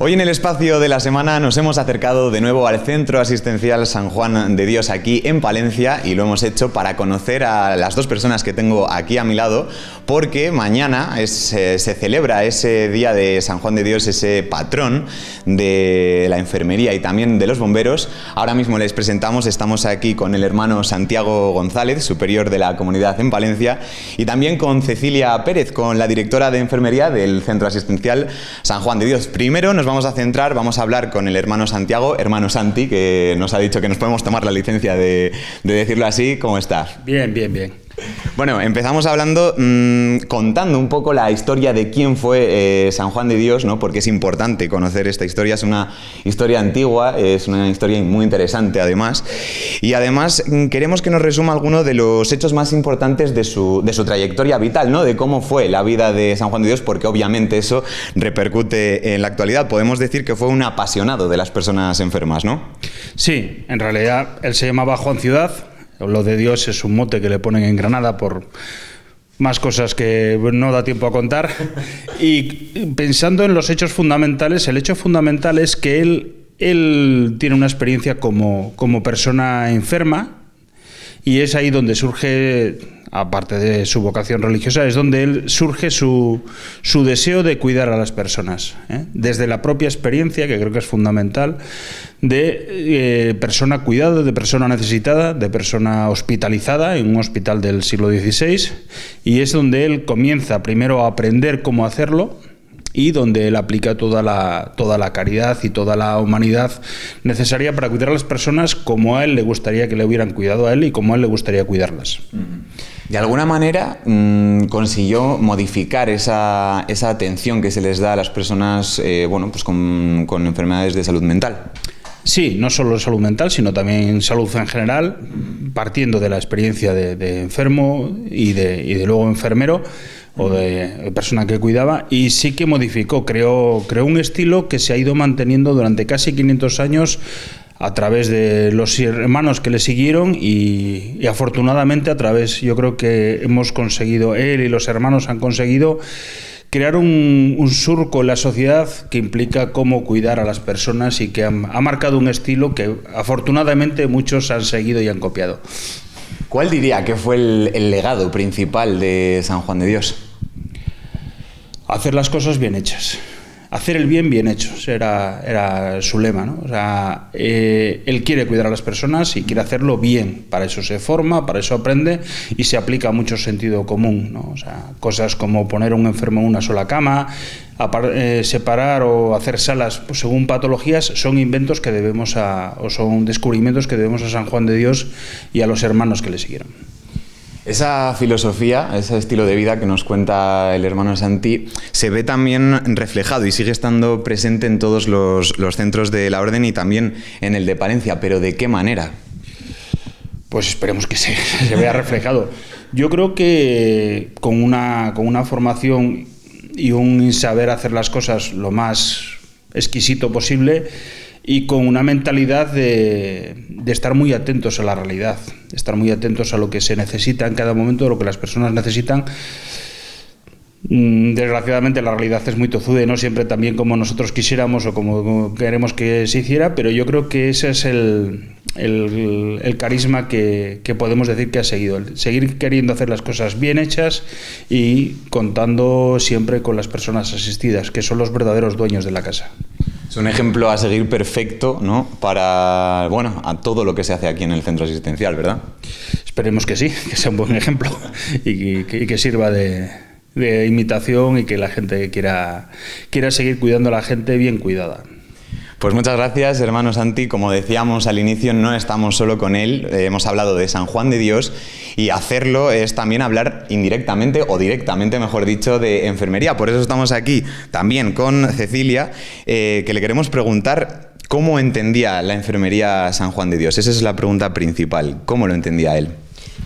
Hoy en el espacio de la semana nos hemos acercado de nuevo al Centro Asistencial San Juan de Dios aquí en Palencia y lo hemos hecho para conocer a las dos personas que tengo aquí a mi lado, porque mañana se celebra ese día de San Juan de Dios, ese patrón de la enfermería y también de los bomberos. Ahora mismo les presentamos, estamos aquí con el hermano Santiago González, superior de la comunidad en Palencia, y también con Cecilia Pérez, con la directora de enfermería del Centro Asistencial San Juan de Dios. Primero nos vamos a centrar, vamos a hablar con el hermano Santiago, hermano Santi, que nos ha dicho que nos podemos tomar la licencia de decirlo así. ¿Cómo estás? Bien, bien, bien. Bueno, empezamos hablando, contando un poco la historia de quién fue San Juan de Dios, ¿no? Porque es importante conocer esta historia, es una historia antigua, es una historia muy interesante además. Y además queremos que nos resuma alguno de los hechos más importantes de su trayectoria vital, ¿no? De cómo fue la vida de San Juan de Dios, porque obviamente eso repercute en la actualidad. Podemos decir que fue un apasionado de las personas enfermas, ¿no? Sí, en realidad él se llamaba Juan Ciudad. Lo de Dios es un mote que le ponen en Granada por más cosas que no da tiempo a contar. Y pensando en los hechos fundamentales, el hecho fundamental es que él tiene una experiencia como persona enferma, y es ahí donde surge, aparte de su vocación religiosa, es donde él surge su deseo de cuidar a las personas, desde la propia experiencia, que creo que es fundamental, de persona cuidada, de persona necesitada, de persona hospitalizada en un hospital del siglo XVI, y es donde él comienza primero a aprender cómo hacerlo, y donde él aplica toda la caridad y toda la humanidad necesaria para cuidar a las personas como a él le gustaría que le hubieran cuidado a él y como a él le gustaría cuidarlas. De alguna manera consiguió modificar esa atención que se les da a las personas pues con enfermedades de salud mental. Sí, no solo salud mental, sino también salud en general, partiendo de la experiencia de enfermo y de luego enfermero, o de persona que cuidaba, y sí que modificó, creó un estilo que se ha ido manteniendo durante casi 500 años a través de los hermanos que le siguieron y afortunadamente yo creo que hemos conseguido, él y los hermanos han conseguido crear un surco en la sociedad que implica cómo cuidar a las personas y que ha marcado un estilo que afortunadamente muchos han seguido y han copiado. ¿Cuál diría que fue el legado principal de San Juan de Dios? Hacer las cosas bien hechas. Hacer el bien bien hecho. Era su lema, ¿no? O sea, él quiere cuidar a las personas y quiere hacerlo bien. Para eso se forma, para eso aprende y se aplica mucho sentido común, ¿no? O sea, cosas como poner a un enfermo en una sola cama, separar o hacer salas según patologías, son inventos que o son descubrimientos que debemos a San Juan de Dios y a los hermanos que le siguieron. Esa filosofía, ese estilo de vida que nos cuenta el hermano Santi, se ve también reflejado y sigue estando presente en todos los centros de la Orden y también en el de Palencia, pero ¿de qué manera? Pues esperemos que se vea reflejado. Yo creo que con una formación y un saber hacer las cosas lo más exquisito posible, y con una mentalidad de estar muy atentos a la realidad, estar muy atentos a lo que se necesita en cada momento, a lo que las personas necesitan. Desgraciadamente la realidad es muy tozuda y no siempre tan bien como nosotros quisiéramos o como queremos que se hiciera, pero yo creo que ese es el carisma que podemos decir que ha seguido, el seguir queriendo hacer las cosas bien hechas y contando siempre con las personas asistidas, que son los verdaderos dueños de la casa. Es un ejemplo a seguir perfecto, ¿no? Para, a todo lo que se hace aquí en el centro asistencial, ¿verdad? Esperemos que sí, que sea un buen ejemplo y que sirva de imitación y que la gente quiera seguir cuidando a la gente bien cuidada. Pues muchas gracias, hermano Santi. Como decíamos al inicio, no estamos solo con él, hemos hablado de San Juan de Dios, y hacerlo es también hablar indirectamente o directamente, mejor dicho, de enfermería. Por eso estamos aquí también con Cecilia, que le queremos preguntar cómo entendía la enfermería San Juan de Dios. Esa es la pregunta principal, ¿cómo lo entendía él?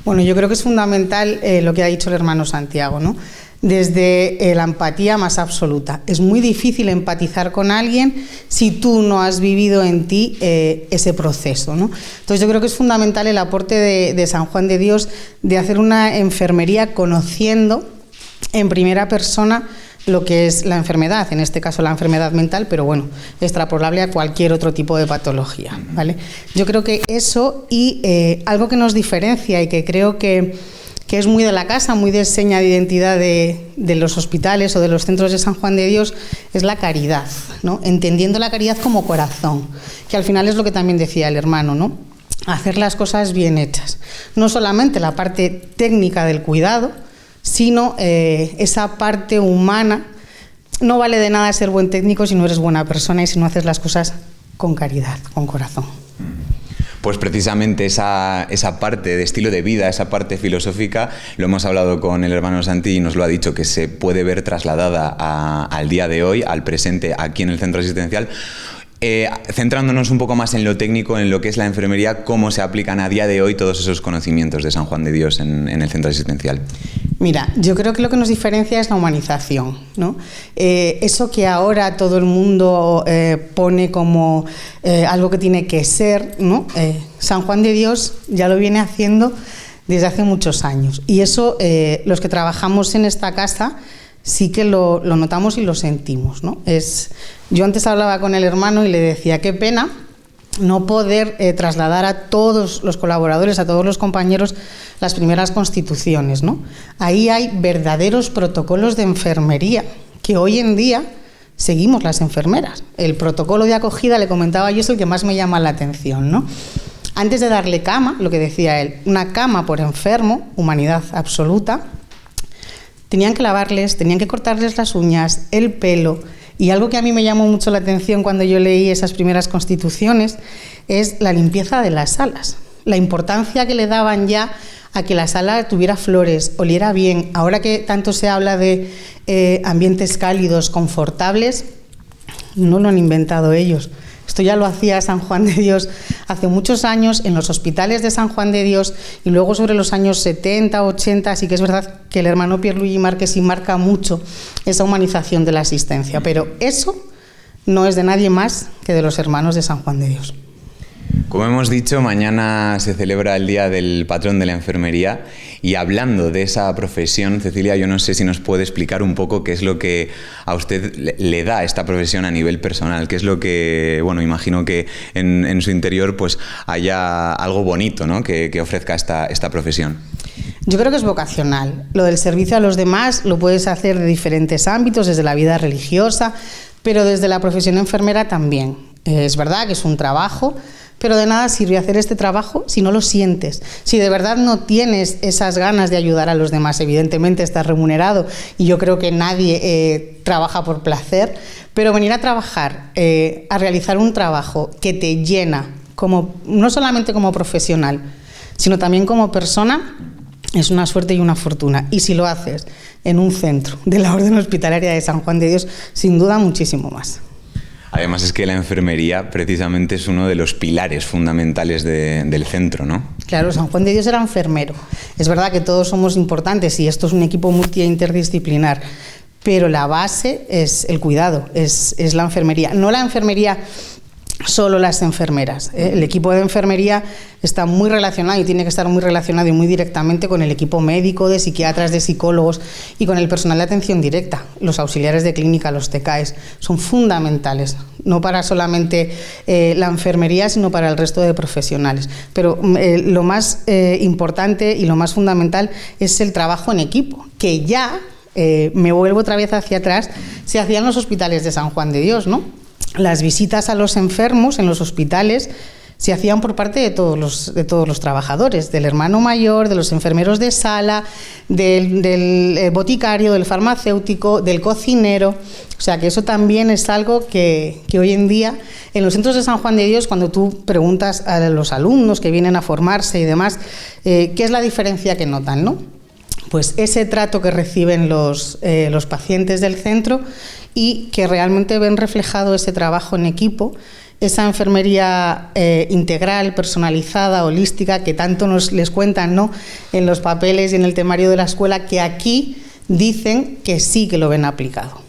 Bueno, yo creo que es fundamental lo que ha dicho el hermano Santiago, ¿no? Desde la empatía más absoluta. Es muy difícil empatizar con alguien si tú no has vivido en ti ese proceso, ¿no? Entonces yo creo que es fundamental el aporte de San Juan de Dios de hacer una enfermería conociendo en primera persona lo que es la enfermedad, en este caso la enfermedad mental, pero bueno, extrapolable a cualquier otro tipo de patología, ¿vale? Yo creo que eso y algo que nos diferencia y que creo que es muy de la casa, muy de seña de identidad de los hospitales o de los centros de San Juan de Dios, es la caridad, ¿no? Entendiendo la caridad como corazón, que al final es lo que también decía el hermano, ¿no? Hacer las cosas bien hechas. No solamente la parte técnica del cuidado, sino esa parte humana. No vale de nada ser buen técnico si no eres buena persona y si no haces las cosas con caridad, con corazón. Pues precisamente esa parte de estilo de vida, esa parte filosófica, lo hemos hablado con el hermano Santi y nos lo ha dicho, que se puede ver trasladada al día de hoy, al presente, aquí en el centro asistencial. Centrándonos un poco más en lo técnico, en lo que es la enfermería, ¿cómo se aplican a día de hoy todos esos conocimientos de San Juan de Dios en el centro asistencial? Mira, yo creo que lo que nos diferencia es la humanización, ¿no? Eso que ahora todo el mundo pone como algo que tiene que ser, ¿no? San Juan de Dios ya lo viene haciendo desde hace muchos años. Y eso, los que trabajamos en esta casa, sí que lo notamos y lo sentimos, ¿no? Yo antes hablaba con el hermano y le decía, qué pena no poder trasladar a todos los colaboradores, a todos los compañeros, las primeras constituciones, ¿no? Ahí hay verdaderos protocolos de enfermería que hoy en día seguimos las enfermeras. El protocolo de acogida, le comentaba yo, es el que más me llama la atención, ¿no? Antes de darle cama, lo que decía él, una cama por enfermo, humanidad absoluta, tenían que lavarles, tenían que cortarles las uñas, el pelo. Y algo que a mí me llamó mucho la atención cuando yo leí esas primeras constituciones es la limpieza de las salas. La importancia que le daban ya a que la sala tuviera flores, oliera bien. Ahora que tanto se habla de ambientes cálidos, confortables, no lo han inventado ellos. Esto ya lo hacía San Juan de Dios hace muchos años en los hospitales de San Juan de Dios y luego sobre los años 70, 80, así que es verdad que el hermano Pierluigi Marquesi marca mucho esa humanización de la asistencia, pero eso no es de nadie más que de los hermanos de San Juan de Dios. Como hemos dicho, mañana se celebra el Día del Patrón de la Enfermería y hablando de esa profesión, Cecilia, yo no sé si nos puede explicar un poco qué es lo que a usted le da esta profesión a nivel personal, qué es lo que, bueno, imagino que en su interior pues haya algo bonito, ¿no?, que ofrezca esta profesión. Yo creo que es vocacional. Lo del servicio a los demás lo puedes hacer de diferentes ámbitos, desde la vida religiosa, pero desde la profesión enfermera también. Es verdad que es un trabajo, pero de nada sirve hacer este trabajo si no lo sientes, si de verdad no tienes esas ganas de ayudar a los demás. Evidentemente estás remunerado y yo creo que nadie trabaja por placer, pero venir a trabajar, a realizar un trabajo que te llena, no solamente como profesional, sino también como persona, es una suerte y una fortuna. Y si lo haces en un centro de la Orden Hospitalaria de San Juan de Dios, sin duda muchísimo más. Además es que la enfermería precisamente es uno de los pilares fundamentales del centro, ¿no? Claro, San Juan de Dios era enfermero. Es verdad que todos somos importantes y esto es un equipo multi-interdisciplinar, pero la base es el cuidado, es la enfermería. No la enfermería solo las enfermeras. El equipo de enfermería está muy relacionado y tiene que estar muy relacionado y muy directamente con el equipo médico, de psiquiatras, de psicólogos y con el personal de atención directa. Los auxiliares de clínica, los TCAES, son fundamentales, no para solamente la enfermería, sino para el resto de profesionales. Pero lo más importante y lo más fundamental es el trabajo en equipo, que ya, me vuelvo otra vez hacia atrás, se hacía en los hospitales de San Juan de Dios, ¿no? Las visitas a los enfermos en los hospitales se hacían por parte de todos los trabajadores, del hermano mayor, de los enfermeros de sala, del boticario, del farmacéutico, del cocinero. O sea que eso también es algo que hoy en día en los centros de San Juan de Dios, cuando tú preguntas a los alumnos que vienen a formarse y demás, ¿qué es la diferencia que notan, no? Pues ese trato que reciben los pacientes del centro y que realmente ven reflejado ese trabajo en equipo, esa enfermería integral, personalizada, holística, que tanto les cuentan, ¿no?, en los papeles y en el temario de la escuela, que aquí dicen que sí que lo ven aplicado.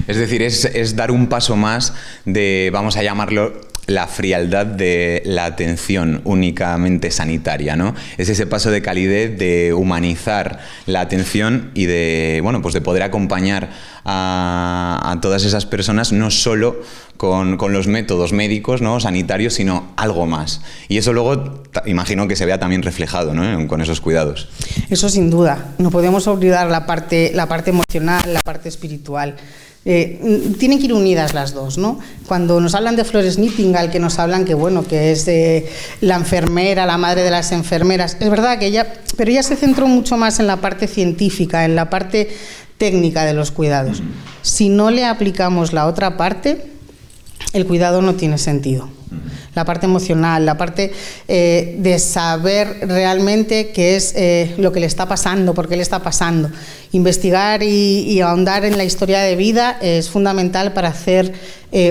Es decir, es dar un paso más de, vamos a llamarlo, la frialdad de la atención únicamente sanitaria, ¿no? Es ese paso de calidez, de humanizar la atención y de, bueno, pues de poder acompañar a todas esas personas, no solo con los métodos médicos, ¿no?, sanitarios, sino algo más. Y eso luego imagino que se vea también reflejado, ¿no?, con esos cuidados. Eso sin duda. No podemos olvidar la parte emocional, la parte espiritual. Tienen que ir unidas las dos, ¿no? Cuando nos hablan de Florence Nightingale, que nos hablan que, bueno, que es la enfermera, la madre de las enfermeras, es verdad que ella se centró mucho más en la parte científica, en la parte técnica de los cuidados. Si no le aplicamos la otra parte, el cuidado no tiene sentido. La parte emocional, la parte de saber realmente qué es lo que le está pasando, por qué le está pasando. Investigar y ahondar en la historia de vida es fundamental para hacer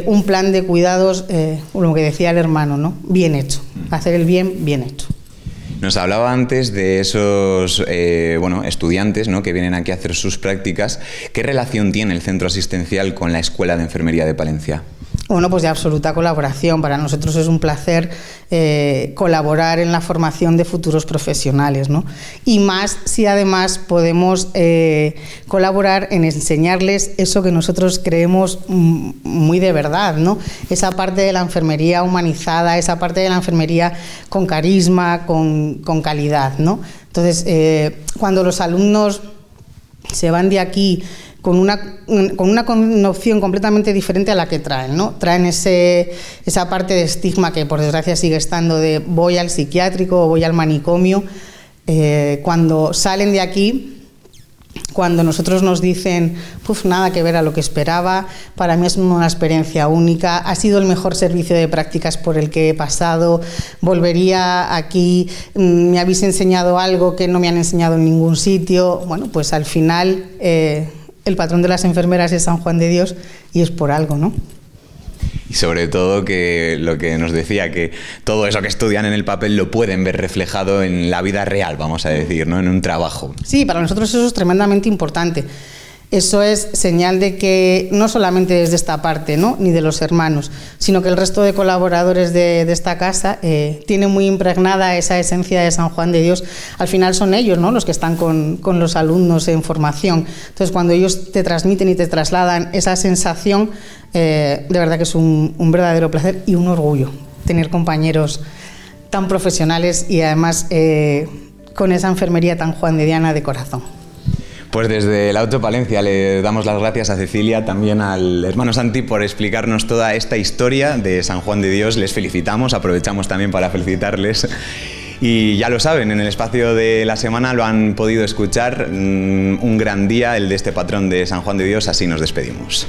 un plan de cuidados, lo que decía el hermano, ¿no?, bien hecho. Hacer el bien hecho. Nos hablaba antes de esos estudiantes, ¿no?, que vienen aquí a hacer sus prácticas. ¿Qué relación tiene el centro asistencial con la Escuela de Enfermería de Palencia? Bueno, pues de absoluta colaboración. Para nosotros es un placer colaborar en la formación de futuros profesionales, ¿no? Y más si además podemos colaborar en enseñarles eso que nosotros creemos muy de verdad, ¿no? Esa parte de la enfermería humanizada, esa parte de la enfermería con carisma, con calidad, ¿no? Entonces, cuando los alumnos se van de aquí con una connotación completamente diferente a la que traen, ¿no? Traen esa parte de estigma que por desgracia sigue estando, de voy al psiquiátrico o voy al manicomio. Cuando salen de aquí, cuando nosotros nos dicen, nada que ver a lo que esperaba, para mí es una experiencia única, ha sido el mejor servicio de prácticas por el que he pasado, volvería aquí, me habéis enseñado algo que no me han enseñado en ningún sitio. Bueno, pues al final el patrón de las enfermeras es San Juan de Dios y es por algo, ¿no? Y sobre todo que lo que nos decía, que todo eso que estudian en el papel lo pueden ver reflejado en la vida real, vamos a decir, ¿no?, en un trabajo. Sí, para nosotros eso es tremendamente importante. Eso es señal de que no solamente desde esta parte, ¿no?, ni de los hermanos, sino que el resto de colaboradores de esta casa tienen muy impregnada esa esencia de San Juan de Dios. Al final son ellos, ¿no?, los que están con los alumnos en formación. Entonces, cuando ellos te transmiten y te trasladan esa sensación, de verdad que es un verdadero placer y un orgullo tener compañeros tan profesionales y además con esa enfermería tan juandediana de corazón. Pues desde la Auto Palencia le damos las gracias a Cecilia, también al hermano Santi, por explicarnos toda esta historia de San Juan de Dios. Les felicitamos, aprovechamos también para felicitarles. Y ya lo saben, en el espacio de la semana lo han podido escuchar. Un gran día el de este patrón de San Juan de Dios, así nos despedimos.